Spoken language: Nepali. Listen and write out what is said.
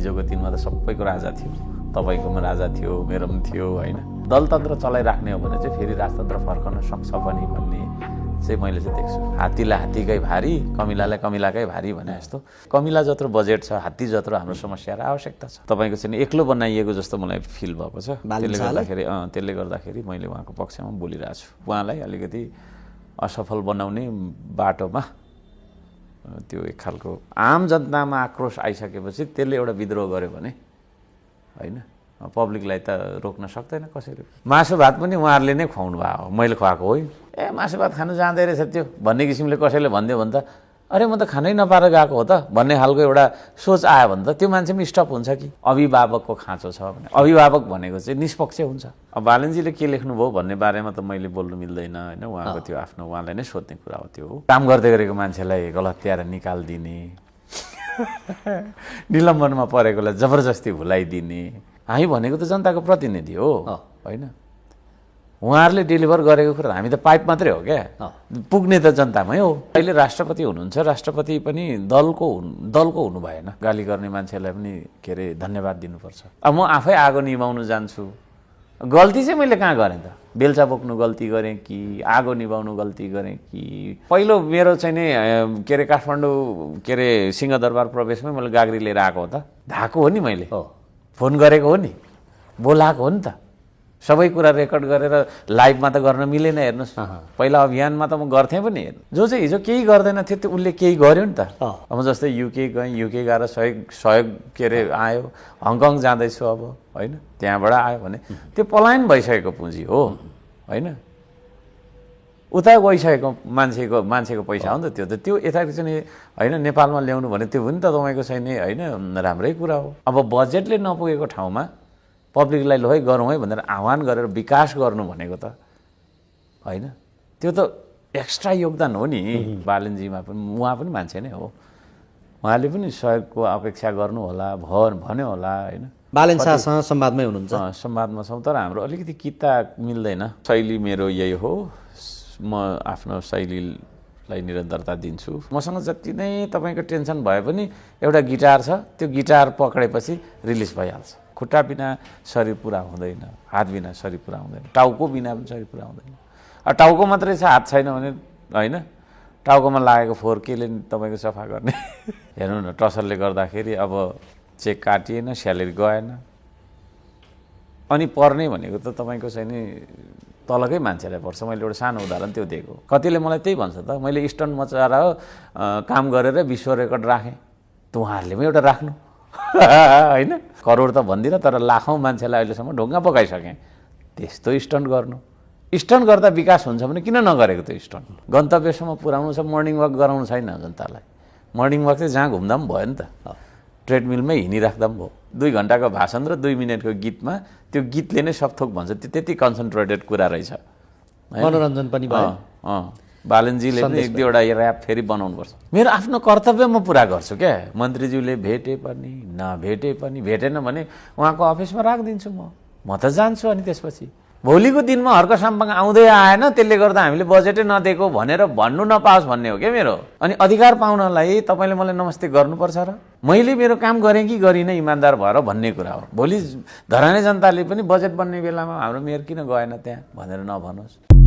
हिजोको दिनमा त सबैको राजा थियो, तपाईँको पनि राजा थियो, मेरो पनि थियो होइन। दलतन्त्र चलाइराख्ने हो भने चाहिँ फेरि राजतन्त्र फर्कन सक्छ पनि भन्ने चाहिँ मैले चाहिँ देख्छु। हात्तीलाई हात्तीकै भारी, कमिलालाई कमिलाकै भारी भने जस्तो कमिला जत्रो बजेट छ, हात्ती जत्रो हाम्रो समस्या र आवश्यकता छ। तपाईँको चाहिँ एक्लो बनाइएको जस्तो मलाई फिल भएको छ। त्यसले गर्दाखेरि मैले उहाँको पक्षमा बोलिरहेको छु। उहाँलाई अलिकति असफल बनाउने बाटोमा त्यो एक खालको आम जनतामा आक्रोश आइसकेपछि त्यसले एउटा विद्रोह गर्यो भने होइन, पब्लिकलाई त रोक्न सक्दैन कसैले। मासु भात पनि उहाँहरूले नै खुवाउनु भएको हो, मैले खुवाएको होइन। मासु भात खानु जाँदै रहेछ त्यो भन्ने किसिमले कसैले भनिदियो भने त अरे म त खानै नपाएर गएको हो त भन्ने खालको एउटा सोच आयो भने त त्यो मान्छे पनि स्टप हुन्छ कि। अभिभावकको खाँचो छ भने अभिभावक भनेको चाहिँ निष्पक्ष हुन्छ। अब बालनजीले के लेख्नुभयो भन्ने बारेमा त मैले बोल्नु मिल्दैन होइन, उहाँको त्यो आफ्नो उहाँलाई नै सोध्ने कुरा हो। त्यो काम गर्दै गरेको मान्छेलाई गलत्याएर निकालिदिने, निलम्बनमा परेकोलाई जबरजस्ती भुलाइदिने, हामी भनेको त जनताको प्रतिनिधि हो होइन। उहाँहरूले डेलिभर गरेको कुरा हामी त पाइप मात्रै हो क्या, पुग्ने त जनतामै हो। अहिले राष्ट्रपति हुनुहुन्छ, राष्ट्रपति पनि दलको हुनु भएन। गाली गर्ने मान्छेलाई पनि के अरे धन्यवाद दिनुपर्छ। अब म आफै आगो निभाउनु जान्छु, गल्ती चाहिँ मैले कहाँ गरेँ त? बेल्चा बोक्नु गल्ती गरेँ कि आगो निभाउनु गल्ती गरेँ कि? पहिलो मेरो चाहिँ नि के अरे काठमाडौँ के अरे सिंहदरबार प्रवेशमै मैले गाग्री लिएर आएको हो त, धाएको हो नि, मैले फोन गरेको हो नि, बोलाएको हो नि त। सबै कुरा रेकर्ड गरेर लाइभमा त गर्न मिलेन। हेर्नुहोस्, पहिला अभियानमा त म गर्थेँ पनि। हेर्नु जो चाहिँ हिजो केही गर्दैन थियो त्यो उसले केही गर्यो नि त। अब जस्तै युके गएँ, युके गएर सहयोग के अरे आयो, हङकङ जाँदैछु अब होइन, त्यहाँबाट आयो भने त्यो पलायन भइसकेको पुँजी हो होइन, उता गइसकेको मान्छेको पैसा हो नि त। त्यो यता चाहिँ होइन नेपालमा ल्याउनु भने त्यो पनि त तपाईँको चाहिँ नि होइन राम्रै कुरा हो। अब बजेटले नपुगेको ठाउँमा पब्लिकलाई ल है गरौँ है भनेर आह्वान गरेर विकास गर्नु भनेको त होइन, त्यो त एक्स्ट्रा योगदान हो नि। बालनजीमा पनि उहाँ पनि मान्छे नै हो, उहाँले पनि सहयोगको अपेक्षा गर्नु होला भन्यो होला होइन। बालन शाहसँग संवादमै हुनुहुन्छ? संवादमा छौँ, तर हाम्रो अलिकति किता मिल्दैन। शैली मेरो यही हो, म आफ्नो शैलीलाई निरन्तरता दिन्छु। मसँग जति नै तपाईँको टेन्सन भए पनि एउटा गिटार छ, त्यो गिटार पक्रेपछि रिलिज भइहाल्छ। खुट्टा बिना शरीर पुरा हुँदैन, हात बिना शरीर पुरा हुँदैन, टाउको बिना पनि शरीर पुरा हुँदैन। अब टाउको मात्रै छ, हात छैन भने होइन, टाउकोमा लागेको फोहोर केले तपाईँको सफा गर्ने? हेर्नु न, टसलले गर्दाखेरि अब चेक काटिएन, स्यालेरी गएन, अनि पर्ने भनेको त तपाईँको चाहिँ नि तलकै मान्छेलाई पर्छ। मैले एउटा सानो उदाहरण त्यो दिएको। कतिले मलाई त्यही भन्छ त, मैले स्टन्ट मचाएर काम गरेर विश्व रेकर्ड राखेँ, त उहाँहरूले पनि एउटा राख्नु होइन। करोड त भन्दिनँ, तर लाखौँ मान्छेलाई अहिलेसम्म ढुङ्गा पकाइसकेँ। त्यस्तो स्टन्ट गर्नु, स्टन्ट गर्दा विकास हुन्छ भने किन नगरेको त्यो स्टन्ट? गन्तव्यसम्म पुर्याउनु छ, मर्निङ वाक गराउनु छैन जनतालाई। मर्निङ वाक चाहिँ जहाँ घुम्दा पनि भयो नि त, ट्रेडमिलमै हिँडिराख्दा पनि भयो। 2 घन्टाको भाषण र 2 मिनटको गीतमा त्यो गीतले नै सब थोक भन्छ, त्यो त्यति कन्सन्ट्रेटेड कुरा रहेछ। मनोरञ्जन पनि भयो। बालनजीले पनि 1-2वटा ऱ्याप फेरि बनाउनुपर्छ। मेरो आफ्नो कर्तव्य म पुरा गर्छु क्या। मन्त्रीज्यूले भेटे पनि नभेटे पनि, भेटेन भने उहाँको अफिसमा राखिदिन्छु म त जान्छु। अनि त्यसपछि भोलिको दिनमा हर्क साम्पाङ आउँदै आएन, त्यसले गर्दा हामीले बजेटै नदिएको भनेर भन्नु नपाओस् भन्ने हो क्या मेरो। अनि अधिकार पाउनलाई तपाईँले मलाई नमस्ते गर्नुपर्छ र मैले मेरो काम गरेँ कि गरिनँ इमान्दार भएर भन्ने कुरा हो। भोलि धराने जनताले पनि बजेट बन्ने बेलामा हाम्रो मेयर किन गएन त्यहाँ भनेर नभनोस्।